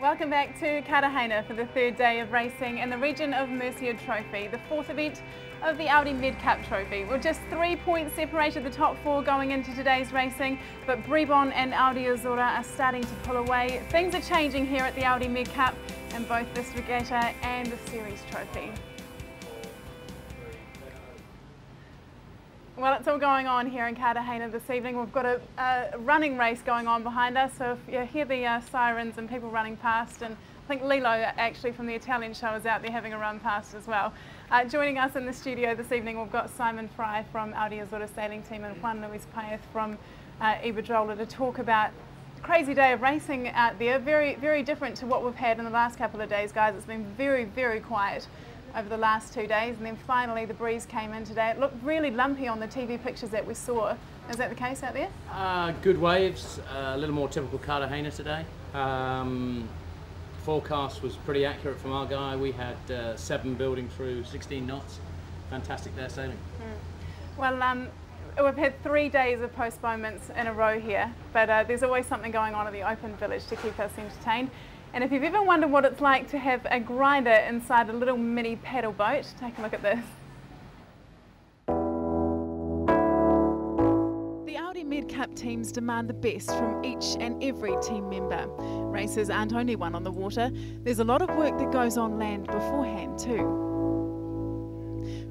Welcome back to Cartagena for the third day of racing in the region of Murcia Trophy, the fourth event of the Audi MedCup Trophy. We're just 3 points separated the top four going into today's racing, but Bribon and Audi Azura are starting to pull away. Things are changing here at the Audi MedCup in both this regata and the Series Trophy. Well, it's all going on here in Cartagena this evening. We've got a running race going on behind us, so if you hear the sirens and people running past, and I think Lilo actually from the Italian show is out there having a run past as well. Joining us in the studio this evening, we've got Simon Fry from Audi Azura Sailing Team and Juan Luis Paez from Iberdrola to talk about a crazy day of racing out there. Very, very different to what we've had in the last couple of days, guys. It's been very, very quiet over the last 2 days, and then finally the breeze came in today. It looked really lumpy on the TV pictures that we saw. Is that the case out there? Good waves, a little more typical Cartagena today. Forecast was pretty accurate from our guy. We had 7 building through 16 knots. Fantastic day sailing. Well, we've had 3 days of postponements in a row here, but there's always something going on at the open village to keep us entertained. And if you've ever wondered what it's like to have a grinder inside a little mini paddle boat, take a look at this. The Audi MedCup teams demand the best from each and every team member. Races aren't only won on the water, there's a lot of work that goes on land beforehand too.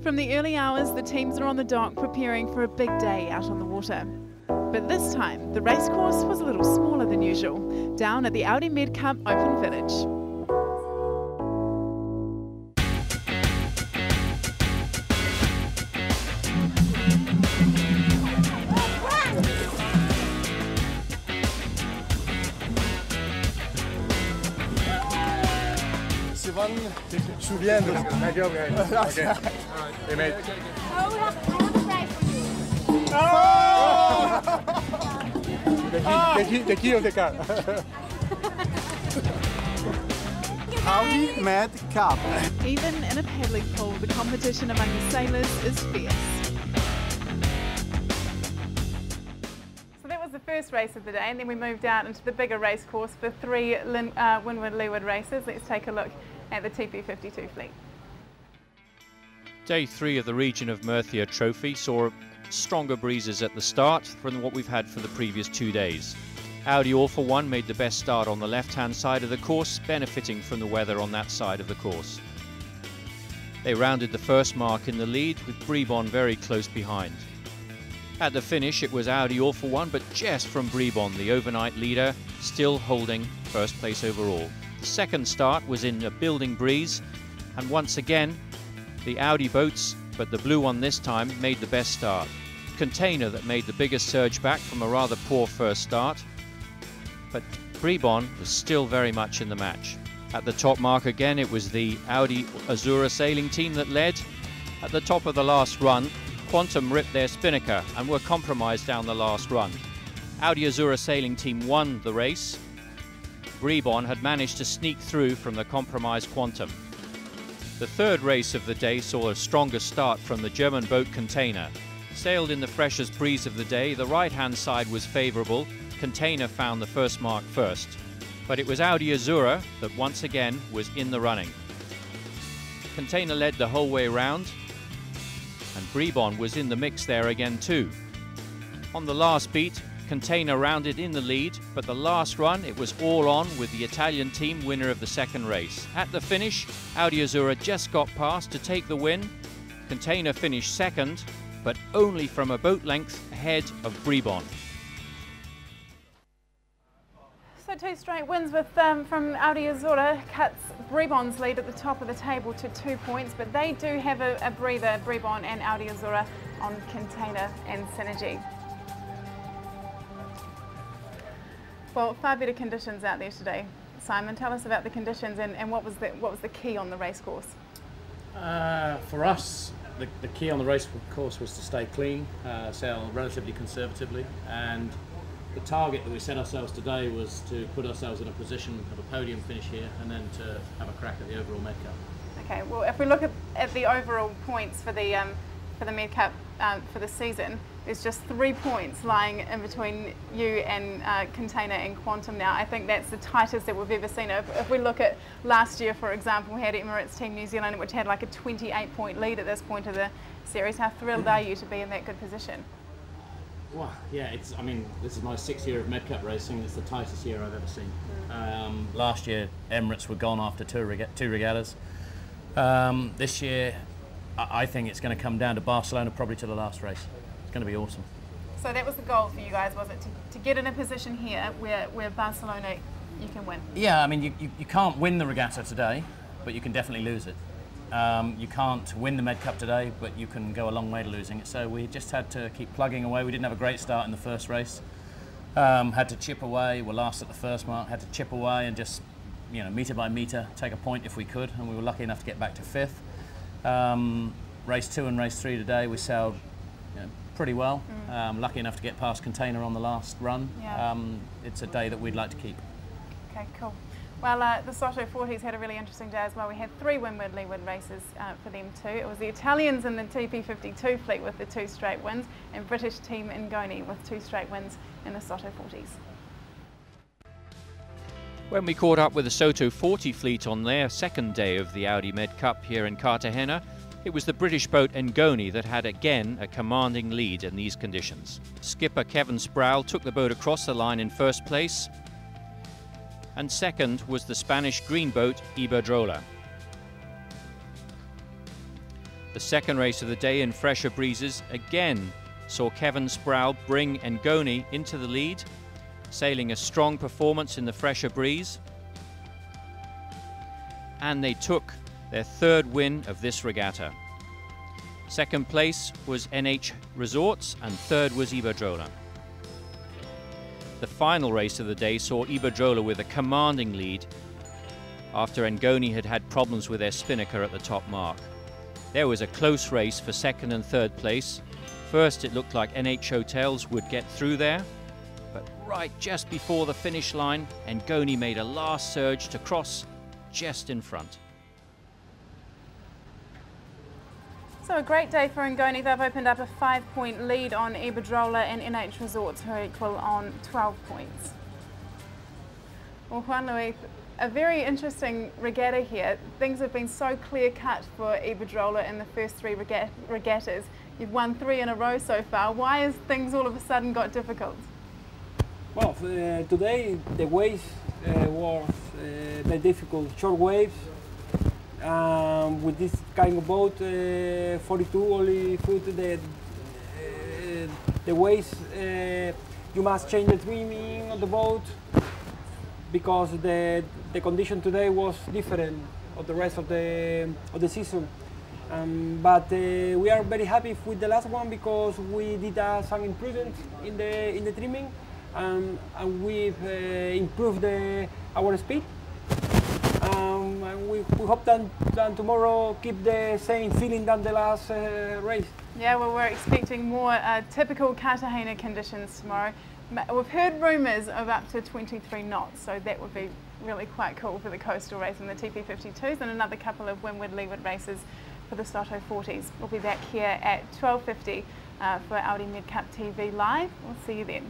From the early hours, the teams are on the dock preparing for a big day out on the water. But this time, the racecourse was a little smaller than usual, down at the Audi MedCup Open Village. Si van subiendo. Okay. Hey, mate. I have a prize for you. Oh! The key of the car. Audi MedCup. Even in a paddling pool, the competition among the sailors is fierce. So that was the first race of the day, and then we moved out into the bigger race course for 3 windward-leeward races. Let's take a look at the TP52 fleet. Day 3 of the region of Murcia Trophy saw stronger breezes at the start from what we've had for the previous 2 days. Audi All for One made the best start on the left-hand side of the course, benefiting from the weather on that side of the course. They rounded the first mark in the lead, with Bribon very close behind. At the finish, it was Audi All for One, but just from Bribon, the overnight leader, still holding first place overall. The second start was in a building breeze, and once again, the Audi boats, but the blue one this time, made the best start. Container that made the biggest surge back from a rather poor first start, but Bribon was still very much in the match. At the top mark again, it was the Audi Azura Sailing Team that led. At the top of the last run, Quantum ripped their spinnaker and were compromised down the last run. Audi Azura Sailing Team won the race. Bribon had managed to sneak through from the compromised Quantum. The third race of the day saw a stronger start from the German boat Container. Sailed in the freshest breeze of the day, the right-hand side was favourable. Container found the first mark first. But it was Audi Azura that once again was in the running. Container led the whole way round, and Bribon was in the mix there again too. On the last beat, Container rounded in the lead, but the last run it was all on with the Italian team winner of the second race. At the finish, Audi Azura just got past to take the win. Container finished second, but only from a boat length ahead of Bribon. So 2 straight wins with from Audi Azura cuts Bribon's lead at the top of the table to 2 points, but they do have a breather, Bribon and Audi Azura, on Container and Synergy. Well, far better conditions out there today. Simon, tell us about the conditions and what was the key on the race course? For us, the key on the race course was to stay clean, sail relatively conservatively, and the target that we set ourselves today was to put ourselves in a position of a podium finish here and then to have a crack at the overall MedCup. Okay, well if we look at the overall points for the MedCup for the season, there's just 3 points lying in between you and Container and Quantum now. I think that's the tightest that we've ever seen. If we look at last year, for example, we had Emirates Team New Zealand, which had like a 28-point lead at this point of the series. How thrilled are you to be in that good position? Well, yeah, I mean, this is my 6th year of MedCup racing. It's the tightest year I've ever seen. Last year, Emirates were gone after two regattas. This year, I think it's going to come down to Barcelona, probably to the last race. It's going to be awesome. So that was the goal for you guys, was it? To get in a position here where Barcelona, you can win? Yeah, I mean, you can't win the regatta today, but you can definitely lose it. You can't win the MedCup today, but you can go a long way to losing it. So we just had to keep plugging away. We didn't have a great start in the first race. Had to chip away. We're last at the first mark. Had to chip away and just, you know, metre by metre, take a point if we could. And we were lucky enough to get back to 5th. Race 2 and race 3 today, we sailed, you know, pretty well. Lucky enough to get past Container on the last run. Yeah. It's a day that we'd like to keep. Okay, cool. Well, the Soto 40s had a really interesting day as well. We had 3 windward-leeward races for them too. It was the Italians in the TP52 fleet with the 2 straight wins, and British team Ngoni with 2 straight wins in the Soto 40s. When we caught up with the Soto 40 fleet on their second day of the Audi MedCup here in Cartagena, it was the British boat Ngoni that had again a commanding lead in these conditions. Skipper Kevin Sproul took the boat across the line in first place, and second was the Spanish green boat Iberdrola. The second race of the day in fresher breezes again saw Kevin Sproul bring Ngoni into the lead, sailing a strong performance in the fresher breeze, and they took their 3rd win of this regatta. Second place was NH Resorts and 3rd was Iberdrola. The final race of the day saw Iberdrola with a commanding lead after Ngoni had problems with their spinnaker at the top mark. There was a close race for 2nd and 3rd place. First it looked like NH Hotels would get through there, but right just before the finish line, Ngoni made a last surge to cross just in front. So a great day for Ngoni. They've opened up a 5-point lead on Iberdrola and NH Resorts, who are equal on 12 points. Well, Juan Luis, a very interesting regatta here. Things have been so clear-cut for Iberdrola in the first 3 regattas. You've won 3 in a row so far. Why has things all of a sudden got difficult? Well, today the waves were very difficult, short waves. With this kind of boat, 42 only foot, the waves, you must change the trimming of the boat because the condition today was different of the rest of the season. But we are very happy with the last one because we did some improvements in the trimming, and we've improved our speed. And we hope that tomorrow keep the same feeling than the last race. Yeah, well, we're expecting more typical Cartagena conditions tomorrow. We've heard rumours of up to 23 knots, so that would be really quite cool for the coastal race and the TP52s, and another couple of windward-leeward races for the Soto 40s. We'll be back here at 12:50 for Audi MedCup TV Live. We'll see you then.